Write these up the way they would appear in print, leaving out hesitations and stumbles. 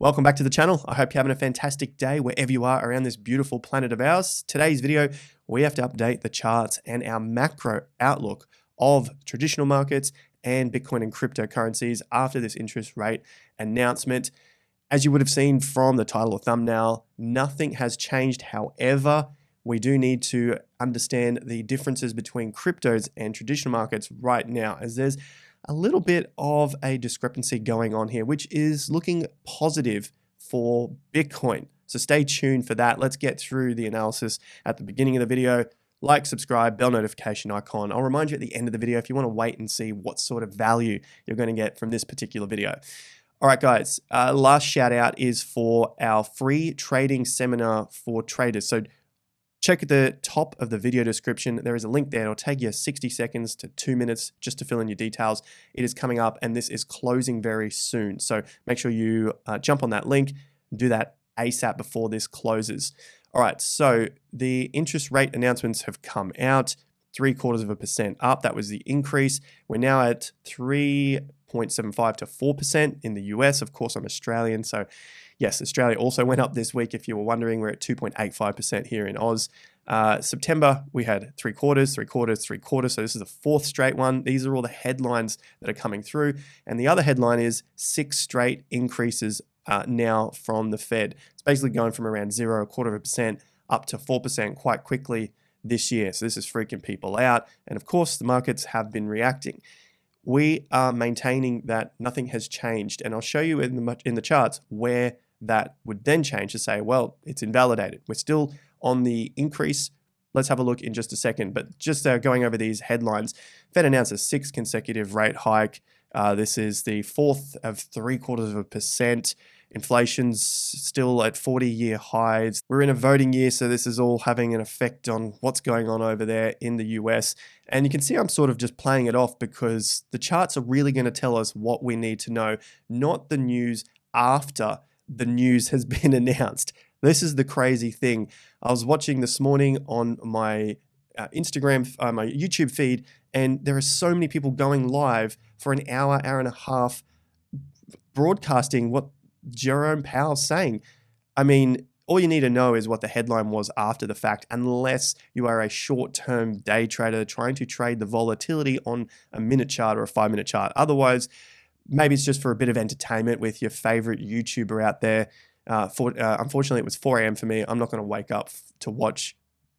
Welcome back to the channel. I hope you're having a fantastic day wherever you are around this beautiful planet of ours. Today's video, we have to update the charts and our macro outlook of traditional markets and Bitcoin and cryptocurrencies after this interest rate announcement. As you would have seen from the title or thumbnail, nothing has changed. However, we do need to understand the differences between cryptos and traditional markets right now, as there's a little bit of a discrepancy going on here, which is looking positive for Bitcoin. So stay tuned for that. Let's get through the analysis at the beginning of the video. Like, subscribe, bell notification icon. I'll remind you at the end of the video if you want to wait and see what sort of value you're going to get from this particular video. All right, guys, last shout out is for our free trading seminar for traders. So check at the top of the video description. There is a link there. It'll take you 60 seconds to 2 minutes just to fill in your details. It is coming up and this is closing very soon. So make sure you jump on that link, do that ASAP before this closes. All right, so the interest rate announcements have come out, 0.75% up. That was the increase. We're now at 3.75 to 4% in the US. Of course, I'm Australian, so yes, Australia also went up this week. If you were wondering, we're at 2.85% here in Oz. September, we had three quarters. So this is the fourth straight one. These are all the headlines that are coming through. And the other headline is 6 straight increases now from the Fed. It's basically going from around 0.25% up to 4% quite quickly this year. So this is freaking people out. And of course, the markets have been reacting. We are maintaining that nothing has changed. And I'll show you in the charts where that would then change to say, well, it's invalidated. We're still on the increase. Let's have a look in just a second. But just going over these headlines, Fed announced a 6th consecutive rate hike. This is the 4th of 0.75%. Inflation's still at 40-year highs. We're in a voting year, so this is all having an effect on what's going on over there in the US. And you can see I'm sort of just playing it off because the charts are really going to tell us what we need to know, not the news after the news has been announced. This is the crazy thing. I was watching this morning on my Instagram, my YouTube feed, and there are so many people going live for an hour, hour and a half, broadcasting what Jerome Powell's saying. I mean, all you need to know is what the headline was after the fact, unless you are a short-term day trader trying to trade the volatility on a minute chart or a 5-minute chart. Otherwise, maybe it's just for a bit of entertainment with your favorite YouTuber out there. Unfortunately, it was 4 a.m. for me. I'm not going to wake up to watch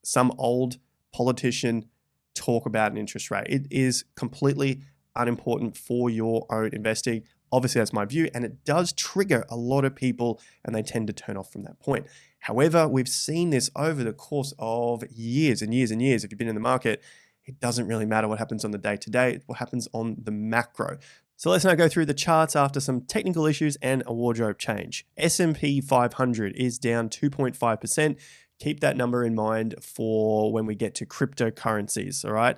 some old politician talk about an interest rate. It is completely unimportant for your own investing. Obviously, that's my view, and it does trigger a lot of people, and they tend to turn off from that point. However, we've seen this over the course of years and years and years. If you've been in the market, it doesn't really matter what happens on the day-to-day, what happens on the macro. So let's now go through the charts after some technical issues and a wardrobe change. S&P 500 is down 2.5%. Keep that number in mind for when we get to cryptocurrencies, all right?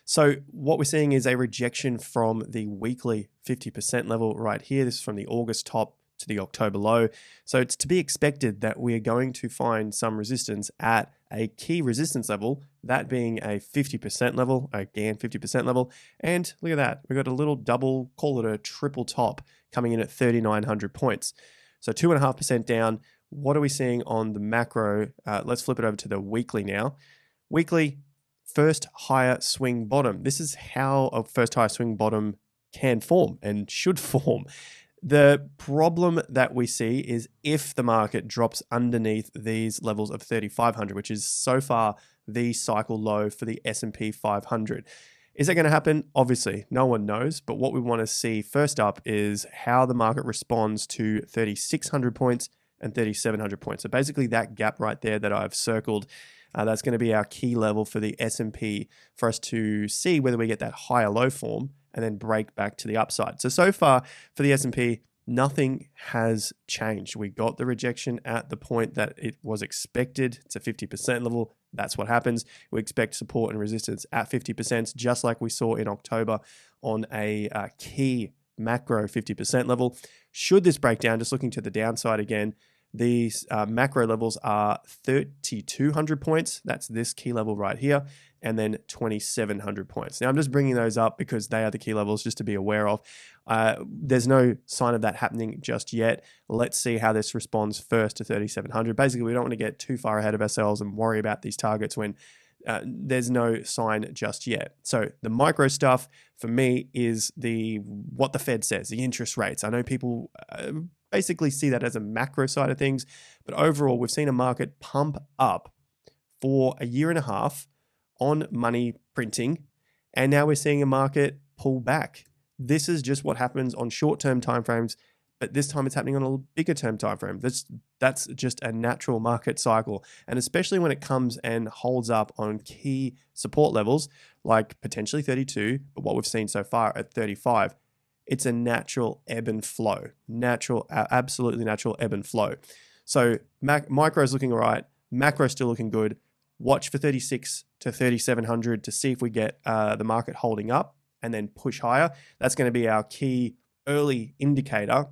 So what we're seeing is a rejection from the weekly 50% level right here. This is from the August top to the October low. So it's to be expected that we are going to find some resistance at a key resistance level, that being a 50% level, again, 50% level. And look at that. We've got a little double, call it a triple top coming in at 3,900 points. So 2.5% down. What are we seeing on the macro? Let's flip it over to the weekly now. Weekly, first higher swing bottom. This is how a first higher swing bottom can form and should form. The problem that we see is if the market drops underneath these levels of 3,500, which is so far the cycle low for the S&P 500. Is that going to happen? Obviously, no one knows. But what we want to see first up is how the market responds to 3,600 points and 3,700 points. So basically that gap right there that I've circled, that's going to be our key level for the S&P for us to see whether we get that higher low form and then break back to the upside. So far for the S&P, nothing has changed. We got the rejection at the point that it was expected. It's a 50% level. That's what happens. We expect support and resistance at 50%, just like we saw in October on a key macro 50% level. Should this break down, just looking to the downside again, these macro levels are 3,200 points. That's this key level right here. and then 2,700 points. Now, I'm just bringing those up because they are the key levels just to be aware of. There's no sign of that happening just yet. Let's see how this responds first to 3,700. Basically, we don't want to get too far ahead of ourselves and worry about these targets when there's no sign just yet. So the micro stuff for me is what the Fed says, the interest rates. I know people basically see that as a macro side of things, but overall, we've seen a market pump up for a year and a half on money printing, and now we're seeing a market pull back. This is just what happens on short-term timeframes, but this time it's happening on a bigger term timeframe. That's just a natural market cycle, and especially when it comes and holds up on key support levels like potentially 32, but what we've seen so far at 35, it's a natural ebb and flow, absolutely natural ebb and flow. So micro is looking all right, macro still looking good. Watch for 36 to 3,700 to see if we get the market holding up and then push higher. That's going to be our key early indicator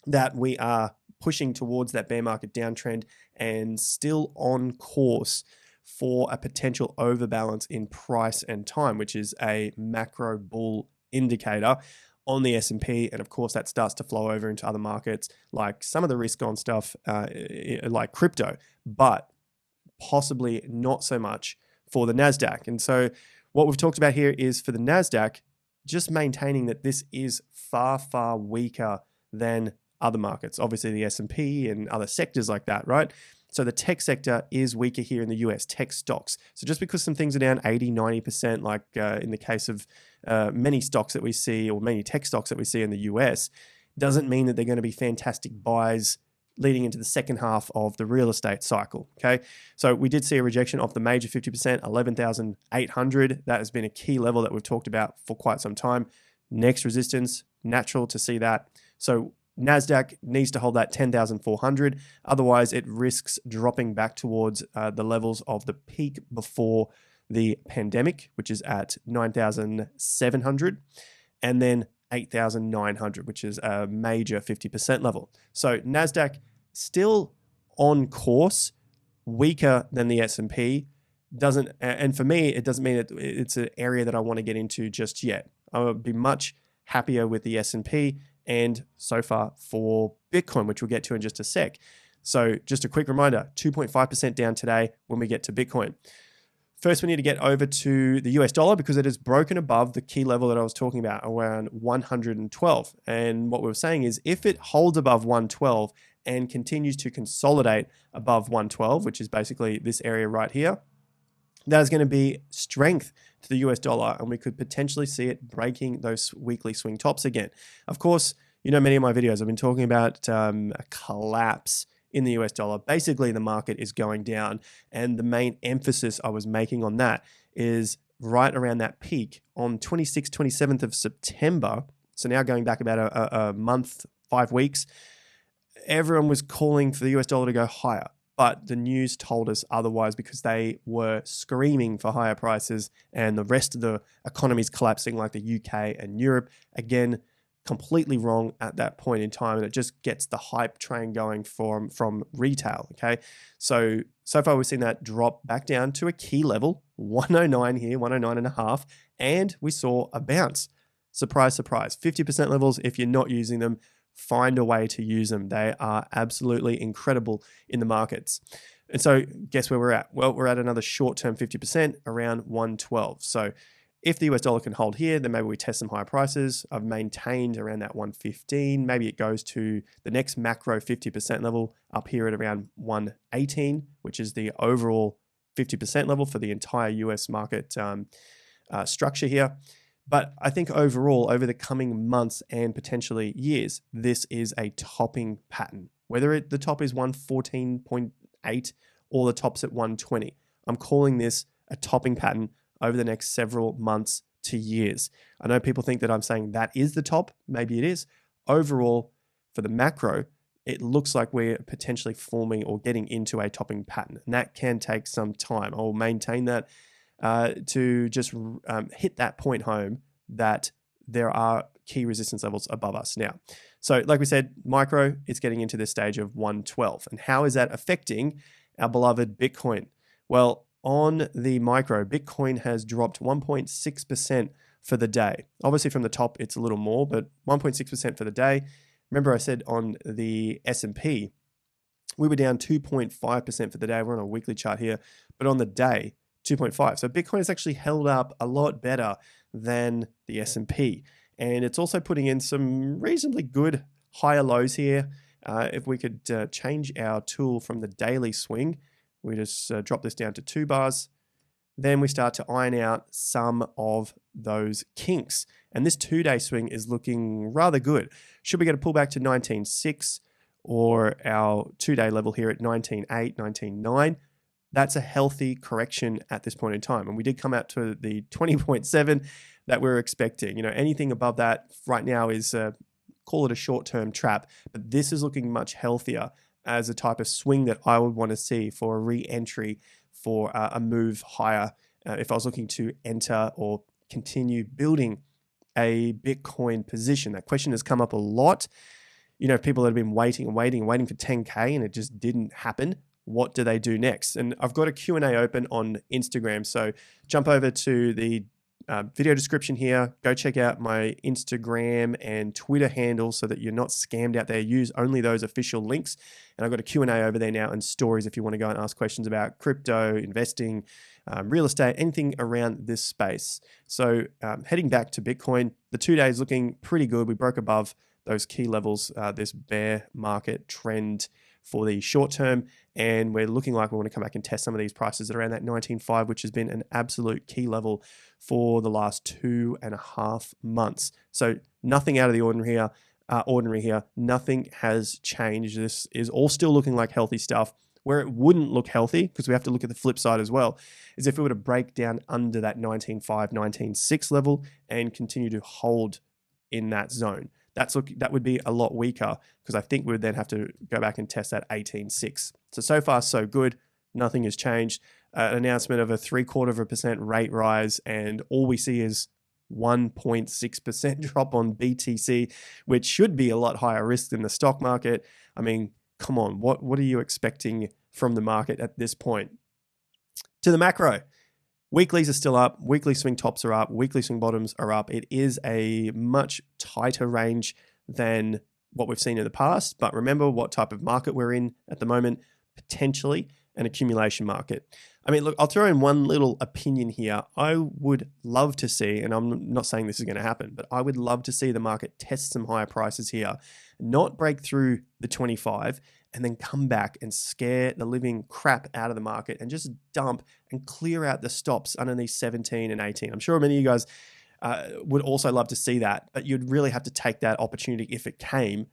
that we are pushing towards that bear market downtrend and still on course for a potential overbalance in price and time, which is a macro bull indicator on the S&P. And of course, that starts to flow over into other markets, like some of the risk on stuff like crypto, but possibly not so much for the NASDAQ. And so what we've talked about here is for the NASDAQ, just maintaining that this is far, far weaker than other markets, obviously the S&P and other sectors like that, right? So the tech sector is weaker here in the US, tech stocks. So just because some things are down 80, 90%, like in the case of many stocks that we see, or many tech stocks that we see in the US, doesn't mean that they're going to be fantastic buys leading into the second half of the real estate cycle, okay? So we did see a rejection of the major 50%, 11,800. That has been a key level that we've talked about for quite some time. Next resistance, natural to see that. So NASDAQ needs to hold that 10,400. Otherwise, it risks dropping back towards the levels of the peak before the pandemic, which is at 9,700, and then 8,900, which is a major 50% level. So NASDAQ still on course, weaker than the S&P. And for me, it doesn't mean that it's an area that I want to get into just yet. I would be much happier with the S&P and so far for Bitcoin, which we'll get to in just a sec. So just a quick reminder, 2.5% down today when we get to Bitcoin. First, we need to get over to the US dollar because it is broken above the key level that I was talking about, around 112. And what we were saying is if it holds above 112 and continues to consolidate above 112, which is basically this area right here, that is going to be strength to the US dollar, and we could potentially see it breaking those weekly swing tops again. Of course, you know, many of my videos I've been talking about a collapse in the US dollar. Basically, the market is going down, and the main emphasis I was making on that is right around that peak on 26th, 27th of September. So now going back about a month, 5 weeks, everyone was calling for the US dollar to go higher. But the news told us otherwise because they were screaming for higher prices and the rest of the economies collapsing like the UK and Europe. Again, completely wrong at that point in time. And it just gets the hype train going from retail, okay? So far we've seen that drop back down to a key level, 109 here, 109.5, and we saw a bounce. Surprise, surprise. 50% levels, if you're not using them, find a way to use them. They are absolutely incredible in the markets. And so guess where we're at? Well, we're at another short-term 50% around 112. So if the US dollar can hold here, then maybe we test some higher prices. I've maintained around that 115. Maybe it goes to the next macro 50% level up here at around 118, which is the overall 50% level for the entire US market structure here. But I think overall, over the coming months and potentially years, this is a topping pattern. Whether the top is 114.8 or the top's at 120, I'm calling this a topping pattern over the next several months to years. I know people think that I'm saying that is the top. Maybe it is. Overall, for the macro, it looks like we're potentially forming or getting into a topping pattern. And that can take some time. I'll maintain that to just hit that point home that there are key resistance levels above us now. So like we said, micro, it's getting into this stage of 112. And how is that affecting our beloved Bitcoin? Well, on the micro, Bitcoin has dropped 1.6% for the day. Obviously from the top, it's a little more, but 1.6% for the day. Remember I said on the S&P, we were down 2.5% for the day. We're on a weekly chart here, but on the day, 2.5. So Bitcoin has actually held up a lot better than the S&P. And it's also putting in some reasonably good higher lows here. If we could change our tool from the daily swing, we just drop this down to 2 bars. Then we start to iron out some of those kinks. And this 2-day swing is looking rather good. Should we get a pullback to 19.6 or our 2-day level here at 19.8, 19.9? That's a healthy correction at this point in time. And we did come out to the 20.7 that we're expecting. You know, anything above that right now is, call it a short-term trap. But this is looking much healthier as a type of swing that I would want to see for a re-entry, for a move higher. If I was looking to enter or continue building a Bitcoin position. That question has come up a lot. You know, people that have been waiting and waiting and waiting for 10K and it just didn't happen. What do they do next? And I've got a Q&A open on Instagram. So jump over to the video description here. Go check out my Instagram and Twitter handles so that you're not scammed out there. Use only those official links. And I've got a Q&A over there now and stories if you want to go and ask questions about crypto, investing, real estate, anything around this space. So heading back to Bitcoin, the 2 days looking pretty good. We broke above those key levels, this bear market trend for the short term, and we're looking like we want to come back and test some of these prices at around that 19.5, which has been an absolute key level for the last 2.5 months. So nothing out of the ordinary here. Nothing has changed. This is all still looking like healthy stuff. Where it wouldn't look healthy, because we have to look at the flip side as well, is if we were to break down under that 19.5, 19.6 level and continue to hold in that zone. That would be a lot weaker, because I think we would then have to go back and test that 18.6. So far, so good. Nothing has changed. An announcement of a 0.75% rate rise, and all we see is 1.6% drop on BTC, which should be a lot higher risk than the stock market. I mean, come on, what are you expecting from the market at this point? To the macro. Weeklies are still up, weekly swing tops are up, weekly swing bottoms are up. It is a much tighter range than what we've seen in the past, but remember what type of market we're in at the moment, potentially an accumulation market. I mean, look, I'll throw in one little opinion here. I would love to see, and I'm not saying this is going to happen, but I would love to see the market test some higher prices here, not break through the 25, and then come back and scare the living crap out of the market and just dump and clear out the stops underneath 17 and 18. I'm sure many of you guys would also love to see that, but you'd really have to take that opportunity if it came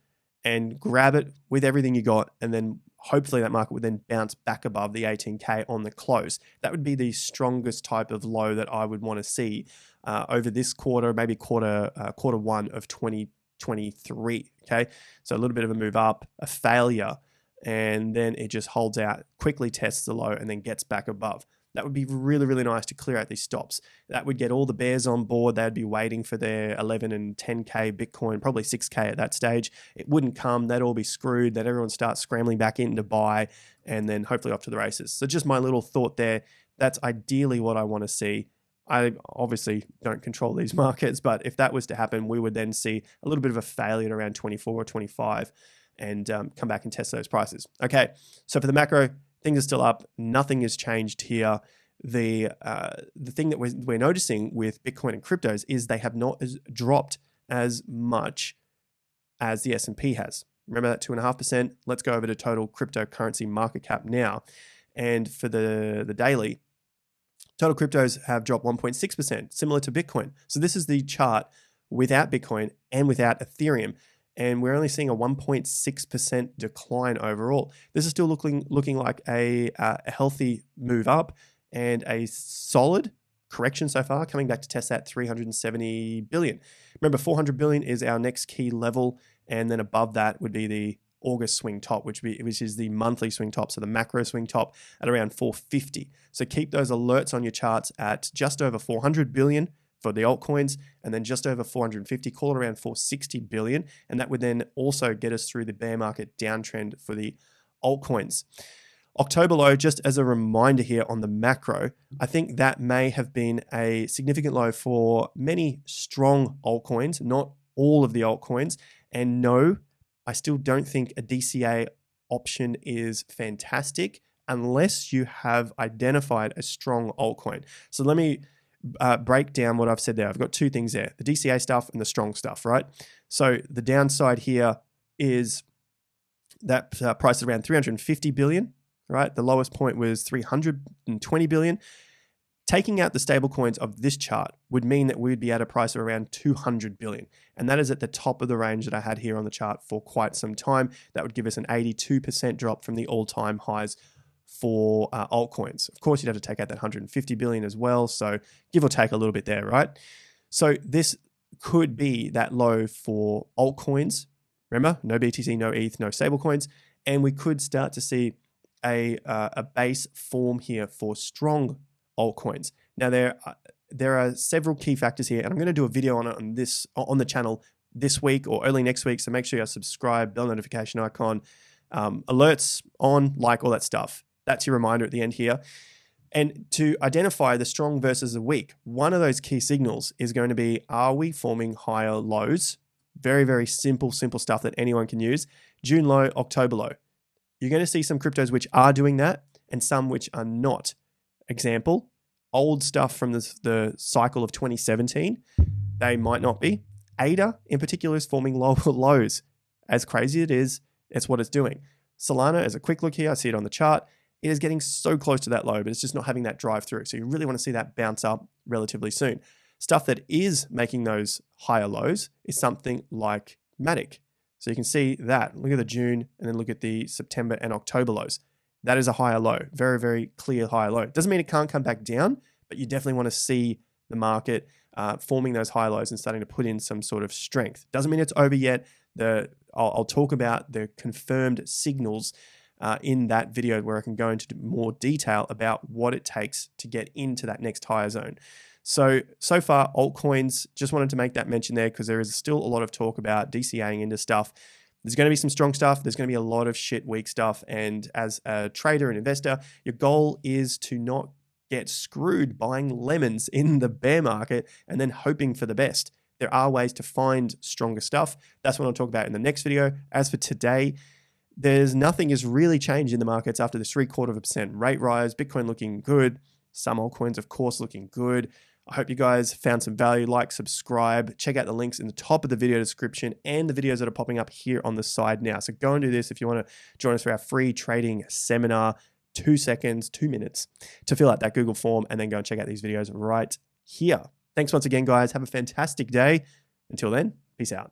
and grab it with everything you got, and then hopefully that market would then bounce back above the 18K on the close. That would be the strongest type of low that I would want to see over this quarter, maybe quarter one of 2023. Okay, so a little bit of a move up, a failure, and then it just holds out, quickly tests the low, and then gets back above. That would be really, really nice to clear out these stops. That would get all the bears on board. They'd be waiting for their 11 and 10K Bitcoin, probably 6K at that stage. It wouldn't come. They'd all be screwed. Then everyone starts scrambling back in to buy, and then hopefully off to the races. So just my little thought there. That's ideally what I want to see. I obviously don't control these markets, but if that was to happen, we would then see a little bit of a failure at around 24 or 25 and come back and test those prices. Okay, so for the macro, things are still up. Nothing has changed here. The thing that we're noticing with Bitcoin and cryptos is they have not dropped as much as the S&P has. Remember that 2.5%? Let's go over to total cryptocurrency market cap now. And for the daily, total cryptos have dropped 1.6%, similar to Bitcoin. So this is the chart without Bitcoin and without Ethereum. And we're only seeing a 1.6% decline overall. This is still looking like a healthy move up and a solid correction so far, coming back to test that 370 billion. Remember, 400 billion is our next key level, and then above that would be the August swing top, which is the monthly swing top, so the macro swing top at around 450. So keep those alerts on your charts at just over 400 billion for the altcoins, and then just over 450, call it around 460 billion. And that would then also get us through the bear market downtrend for the altcoins. October low, just as a reminder here on the macro, I think that may have been a significant low for many strong altcoins, not all of the altcoins. And no, I still don't think a DCA option is fantastic unless you have identified a strong altcoin. So let me break down what I've said there. I've got two things there, the DCA stuff and the strong stuff, right? So the downside here is that price is around 350 billion, right? The lowest point was 320 billion. Taking out the stable coins of this chart would mean that we'd be at a price of around 200 billion. And that is at the top of the range that I had here on the chart for quite some time. That would give us an 82% drop from the all-time highs for altcoins. Of course, you'd have to take out that 150 billion as well. So give or take a little bit there, right? So this could be that low for altcoins. Remember, no BTC, no ETH, no stablecoins. And we could start to see a base form here for strong altcoins. Now, there are several key factors here, and I'm going to do a video on it on the channel this week or early next week. So make sure you subscribe, bell notification icon, alerts on, like all that stuff. That's your reminder at the end here. And to identify the strong versus the weak, one of those key signals is going to be, are we forming higher lows? Very, very simple stuff that anyone can use. June low, October low. You're going to see some cryptos which are doing that and some which are not. Example, old stuff from the cycle of 2017, they might not be. ADA in particular is forming lower lows. As crazy it is, that's what it's doing. Solana, as a quick look here, I see it on the chart, it is getting so close to that low, but it's just not having that drive through. So you really want to see that bounce up relatively soon. Stuff that is making those higher lows is something like Matic. So you can see that. Look at the June and then look at the September and October lows. That is a higher low, very, very clear higher low. Doesn't mean it can't come back down, but you definitely want to see the market forming those high lows and starting to put in some sort of strength. Doesn't mean it's over yet. I'll talk about the confirmed signals in that video where I can go into more detail about what it takes to get into that next higher zone. So far, altcoins, just wanted to make that mention there because there is still a lot of talk about DCAing into stuff. There's going to be some strong stuff. There's going to be a lot of shit weak stuff. And as a trader and investor, your goal is to not get screwed buying lemons in the bear market and then hoping for the best. There are ways to find stronger stuff. That's what I'll talk about in the next video. As for today, nothing has really changed in the markets after this 0.75% rate rise. Bitcoin looking good. Some altcoins, of course, looking good. I hope you guys found some value. Like, subscribe, check out the links in the top of the video description and the videos that are popping up here on the side now. So go and do this if you want to join us for our free trading seminar. 2 seconds, 2 minutes to fill out that Google form and then go and check out these videos right here. Thanks once again, guys. Have a fantastic day. Until then, peace out.